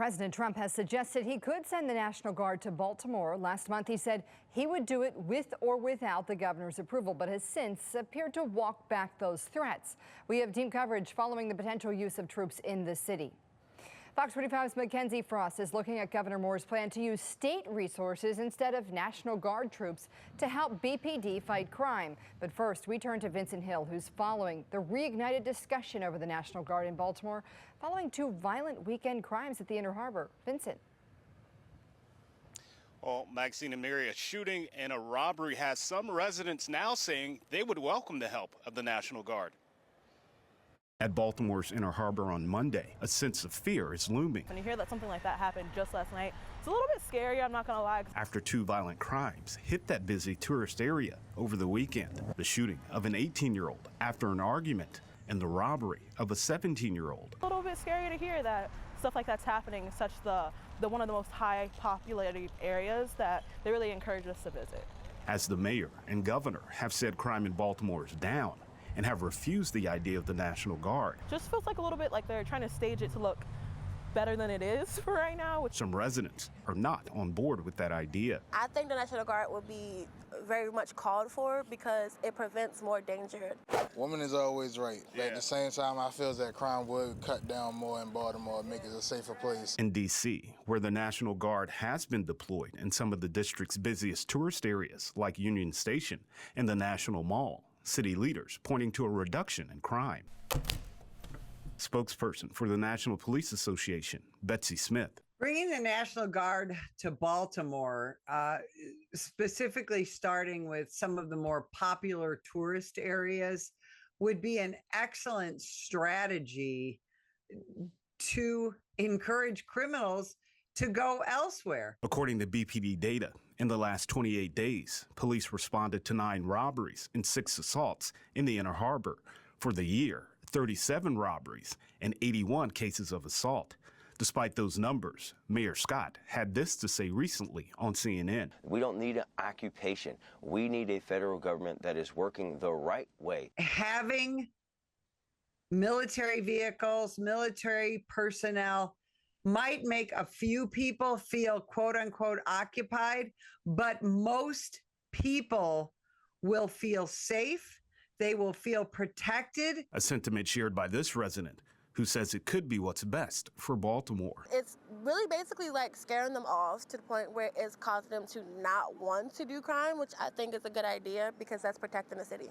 President Trump has suggested he could send the National Guard to Baltimore. Last month, he said he would do it with or without the governor's approval, but has since appeared to walk back those threats. We have team coverage following the potential use of troops in the city. Fox 45's Mackenzie Frost is looking at Governor Moore's plan to use state resources instead of National Guard troops to help BPD fight crime. But first, we turn to Vincent Hill, who's following the reignited discussion over the National Guard in Baltimore following two violent weekend crimes at the Inner Harbor. Vincent. Well, Maxine and Mary, a shooting and a robbery has some residents now saying they would welcome the help of the National Guard. At Baltimore's Inner Harbor on Monday, a sense of fear is looming. When you hear that something like that happened just last night, it's a little bit scary, I'm not going to lie. After two violent crimes hit that busy tourist area over the weekend, the shooting of an 18-year-old after an argument and the robbery of a 17-year-old. A little bit scary to hear that stuff like that's happening in such the one of the most high populated areas that they really encourage us to visit. As the mayor and governor have said crime in Baltimore is down and have refused the idea of the National Guard. Just feels like a little bit like they're trying to stage it to look better than it is for right now. Some residents are not on board with that idea. I think the National Guard would be very much called for because it prevents more danger. Woman is always right. But at the same time, I feel that crime would cut down more in Baltimore and make it a safer place. In D.C., where the National Guard has been deployed in some of the district's busiest tourist areas like Union Station and the National Mall, city leaders pointing to a reduction in crime. Spokesperson for the National Police Association, Betsy Smith. Bringing the National Guard to Baltimore, specifically starting with some of the more popular tourist areas, would be an excellent strategy to encourage criminals to go elsewhere. According to BPD data, in the last 28 days, police responded to 9 robberies and 6 assaults in the Inner Harbor. For the year, 37 robberies and 81 cases of assault. Despite those numbers, Mayor Scott had this to say recently on CNN. We don't need an occupation. We need a federal government that is working the right way. Having military vehicles, military personnel might make a few people feel quote unquote occupied, but most people will feel safe. They will feel protected. A sentiment shared by this resident who says it could be what's best for Baltimore. It's really basically like scaring them off to the point where it's causing them to not want to do crime, which I think is a good idea because that's protecting the city.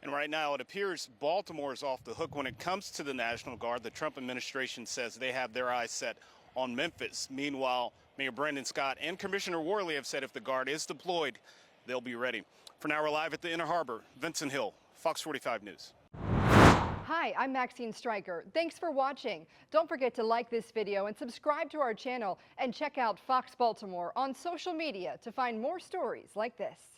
And right now, it appears Baltimore is off the hook when it comes to the National Guard. The Trump administration says they have their eyes set on Memphis. Meanwhile, Mayor Brandon Scott and Commissioner Worley have said if the Guard is deployed, they'll be ready. For now, we're live at the Inner Harbor. Vincent Hill, Fox 45 News. Hi, I'm Maxine Stryker. Thanks for watching. Don't forget to like this video and subscribe to our channel and check out Fox Baltimore on social media to find more stories like this.